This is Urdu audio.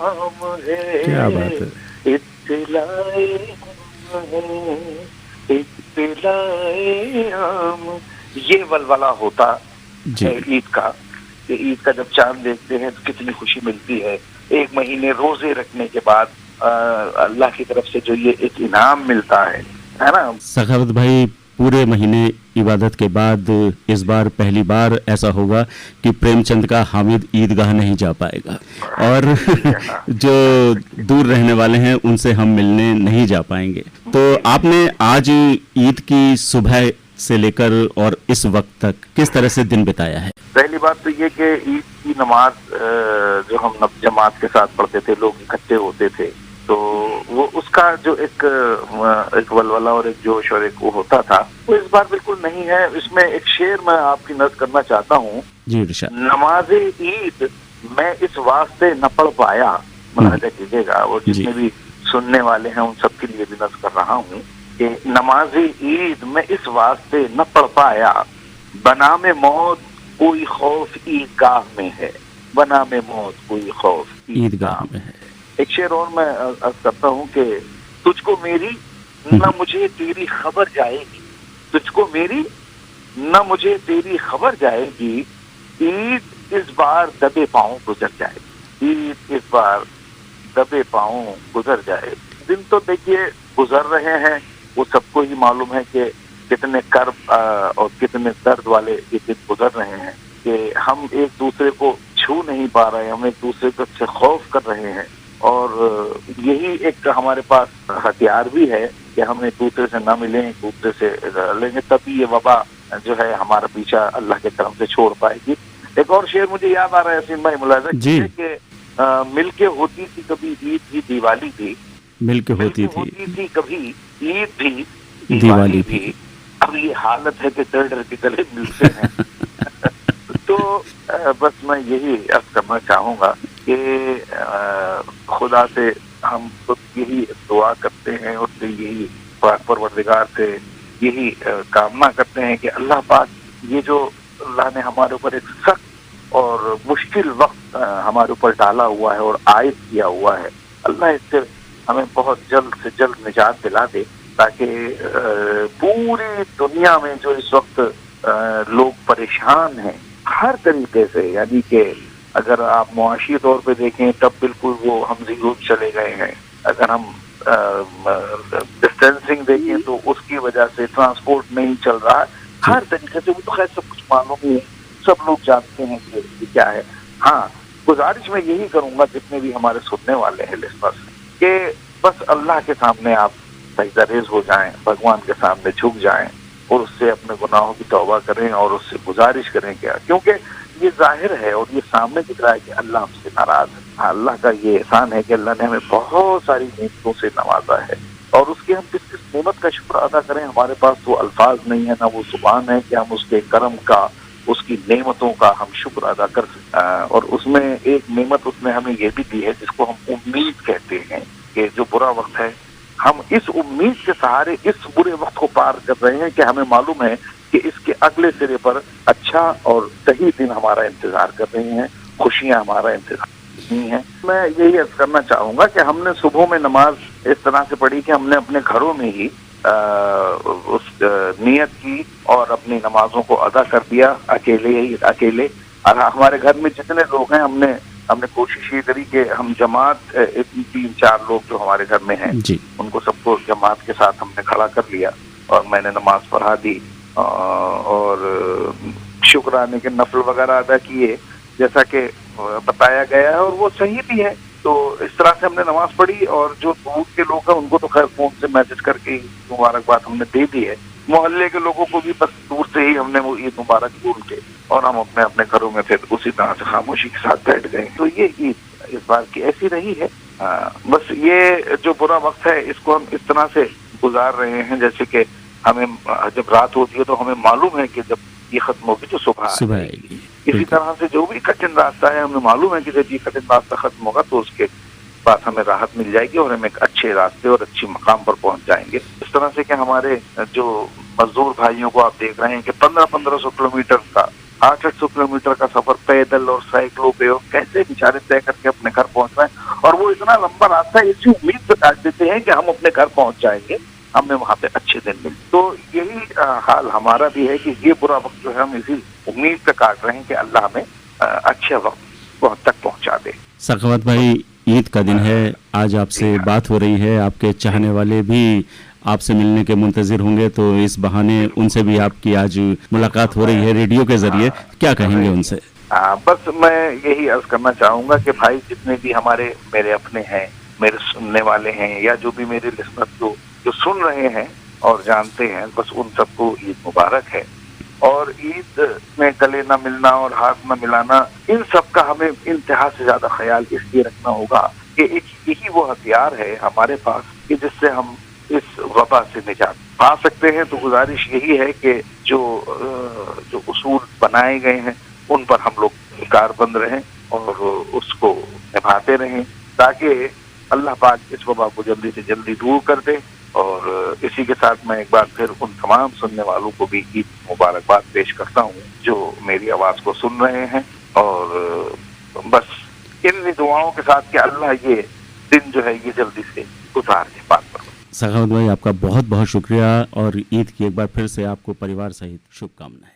عام ہے، کیا بات ہے. اطلاع عام ہے، اطلاع عام. یہ ولولہ ہوتا جی ہے عید کا، کہ عید کا جب چاند دیکھتے ہیں تو کتنی خوشی ملتی ہے. ایک مہینے روزے رکھنے کے بعد اللہ کی طرف سے جو یہ ایک انعام ملتا ہے نا. سخاوت بھائی، پورے مہینے عبادت کے بعد اس بار پہلی بار ایسا ہوگا کہ پریم چند کا حامد عیدگاہ نہیں جا پائے گا، اور جو دور رہنے والے ہیں ان سے ہم ملنے نہیں جا پائیں گے. تو آپ نے آج عید کی صبح سے لے کر اور اس وقت تک کس طرح سے دن بتایا ہے؟ پہلی بات تو یہ کہ عید کی نماز جو ہم جماعت کے ساتھ پڑھتے تھے، لوگ اکٹھے ہوتے تھے، تو وہ اس کا جو ایک ولولہ اور ایک جوش اور ایک وہ ہوتا تھا، وہ اس بار بالکل نہیں ہے. اس میں ایک شعر میں آپ کی نظر کرنا چاہتا ہوں. جی ارشاد. نماز عید میں اس واسطے نہ پڑھ پایا، ملاحظہ کیجیے گا، اور جتنے بھی سننے والے ہیں ان سب کے لیے بھی نظر کر رہا ہوں کہ نماز عید میں اس واسطے نہ پڑھ پایا، بنام موت کوئی خوف عیدگاہ میں ہے، بنام موت کوئی خوف عیدگاہ میں ہے. ایک شعر اور میں عرض کرتا ہوں کہ تجھ کو میری نہ مجھے تیری خبر جائے گی، تجھ کو میری نہ مجھے تیری خبر جائے گی، عید اس بار دبے پاؤں گزر جائے گی، عید اس بار دبے پاؤں گزر جائے. دن تو دیکھیے گزر رہے ہیں، وہ سب کو ہی معلوم ہے کہ کتنے کرب اور کتنے درد والے یہ دن گزر رہے ہیں، کہ ہم ایک دوسرے کو چھو نہیں پا رہے، ہم ایک دوسرے سے خوف کر رہے ہیں. اور یہی ایک ہمارے پاس ہتھیار بھی ہے کہ ہم ایک دوسرے سے نہ ملیں، ایک دوسرے سے لیں گے، تبھی یہ وبا جو ہے ہمارا پیچھا اللہ کے طرف سے چھوڑ پائے گی. ایک اور شعر مجھے یاد آ رہا ہے یاسین بھائی، ملاحظہ کیجیے کہ مل کے ہوتی تھی کبھی عید بھی دیوالی بھی، مل کے ہوتی تھی کبھی عید بھی دیوالی بھی، اب یہ حالت ہے کہ ڈر ڈر کے گلے ملتے ہیں. تو بس میں یہی عرض کرنا چاہوں گا کہ خدا سے ہم خود یہی دعا کرتے ہیں، اور سے یہی پاک پروردگار سے یہی کامنا کرتے ہیں کہ اللہ پاک یہ جو اللہ نے ہمارے اوپر ایک سخت اور مشکل وقت ہمارے اوپر ڈالا ہوا ہے اور عائد کیا ہوا ہے، اللہ اس سے ہمیں بہت جلد سے جلد نجات دلا دے، تاکہ پوری دنیا میں جو اس وقت لوگ پریشان ہیں ہر طریقے سے، یعنی کہ اگر آپ معاشی طور پہ دیکھیں تب بالکل وہ ہم زیرو چلے گئے ہیں، اگر ہم ڈسٹینسنگ دیکھیں تو اس کی وجہ سے ٹرانسپورٹ نہیں چل رہا، ہر طریقے سے وہ تو خیر سب کچھ معلوم ہی ہے، سب لوگ جانتے ہیں کہ یہ کیا ہے. ہاں گزارش میں یہی کروں گا جتنے بھی ہمارے سننے والے ہیں لسنرز، کہ بس اللہ کے سامنے آپ سجدہ ریز ہو جائیں، بھگوان کے سامنے جھک جائیں اور اس سے اپنے گناہوں کی توبہ کریں اور اس سے گزارش کریں. کیا کیونکہ یہ ظاہر ہے اور یہ سامنے دکھ رہا ہے کہ اللہ ہم سے ناراض ہے. اللہ کا یہ احسان ہے کہ اللہ نے ہمیں بہت ساری نعمتوں سے نوازا ہے، اور اس کی ہم کس کس نعمت کا شکر ادا کریں. ہمارے پاس وہ الفاظ نہیں ہے، نہ وہ زبان ہے کہ ہم اس کے کرم کا، اس کی نعمتوں کا ہم شکر ادا کر سکیں. اور اس میں ایک نعمت اس نے ہمیں یہ بھی دی ہے جس کو ہم امید کہتے ہیں، کہ جو برا وقت ہے ہم اس امید کے سہارے اس برے وقت کو پار کر رہے ہیں کہ ہمیں معلوم ہے کہ اس کے اگلے سرے پر اچھا اور صحیح دن ہمارا انتظار کر رہے ہیں، خوشیاں ہمارا انتظار نہیں ہیں. میں یہی عرض کرنا چاہوں گا کہ ہم نے صبح میں نماز اس طرح سے پڑھی کہ ہم نے اپنے گھروں میں ہی اس نیت کی اور اپنی نمازوں کو ادا کر دیا اکیلے. اور ہمارے گھر میں جتنے لوگ ہیں ہم نے کوشش یہ کری کہ ہم جماعت 3-4 لوگ جو ہمارے گھر میں ہیں ان کو سب کو جماعت کے ساتھ ہم نے کھڑا کر لیا اور میں نے نماز پڑھا دی اور شکرانے کے نفل وغیرہ ادا کیے جیسا کہ بتایا گیا ہے، اور وہ صحیح بھی ہے. تو اس طرح سے ہم نے نماز پڑھی، اور جو دور کے لوگ ہیں ان کو تو خیر فون سے میسج کر کے مبارکباد ہم نے دے دی ہے. محلے کے لوگوں کو بھی بس دور سے ہی ہم نے وہ عید مبارک بول کے اور ہم اپنے گھروں میں پھر اسی طرح سے خاموشی کے ساتھ بیٹھ گئے. تو یہ عید اس بار کی ایسی رہی ہے. بس یہ جو برا وقت ہے اس کو ہم اس طرح سے گزار رہے ہیں جیسے کہ ہمیں جب رات ہوتی ہے تو ہمیں معلوم ہے کہ جب یہ ختم ہوگی تو صبح آئے گی. اسی طرح سے جو بھی کٹھن راستہ ہے ہمیں معلوم ہے کہ جب یہ کٹھن راستہ ختم ہوگا تو اس کے بعد ہمیں راحت مل جائے گی اور ہم ایک اچھے راستے اور اچھی مقام پر پہنچ جائیں گے. اس طرح سے کہ ہمارے جو مزدور بھائیوں کو آپ دیکھ رہے ہیں کہ 1500 کلومیٹر کا 800 کلومیٹر کا سفر پیدل اور سائیکلوں پہ اور کیسے بیچارے طے کر کے اپنے گھر پہنچ رہے ہیں. اور وہ اتنا لمبا راستہ اسی امید سے کاٹ دیتے ہیں کہ ہم اپنے گھر پہنچ جائیں گے، ہمیں وہاں پہ اچھے دن ملے. تو یہی حال ہمارا بھی ہے کہ یہ برا وقت جو ہے ہم اسی امید پہ کاٹ رہے ہیں کہ اللہ ہمیں اچھے وقت تک پہنچا دے. سخاوت بھائی، عید کا دن ہے، آج آپ سے بات ہو رہی ہے، آپ کے چاہنے والے بھی آپ سے ملنے کے منتظر ہوں گے، تو اس بہانے ان سے بھی آپ کی آج ملاقات ہو رہی ہے ریڈیو کے ذریعے، کیا کہیں گے ان سے؟ بس میں یہی عرض کرنا چاہوں گا کہ بھائی جتنے بھی میرے اپنے ہیں، میرے سننے والے ہیں، یا جو بھی میرے لسنر جو سن رہے ہیں اور جانتے ہیں، بس ان سب کو عید مبارک ہے. اور عید میں گلے نہ ملنا اور ہاتھ نہ ملانا، ان سب کا ہمیں انتہا سے زیادہ خیال اس لیے رکھنا ہوگا کہ یہی وہ ہتھیار ہے ہمارے پاس کہ جس سے ہم اس وبا سے نجات پا سکتے ہیں. تو گزارش یہی ہے کہ جو اصول بنائے گئے ہیں ان پر ہم لوگ کاربند رہیں اور اس کو نبھاتے رہیں، تاکہ اللہ پاک اس وبا کو جلدی سے جلدی دور کر دے. اور اسی کے ساتھ میں ایک بار پھر ان تمام سننے والوں کو بھی عید مبارکباد پیش کرتا ہوں جو میری آواز کو سن رہے ہیں. اور بس ان دعاؤں کے ساتھ کہ اللہ یہ دن جو ہے یہ جلدی سے گزار کے پاس کرو. سخاوت بھائی، آپ کا بہت بہت شکریہ، اور عید کی ایک بار پھر سے آپ کو پریوار سہت شبھ کامنائیں.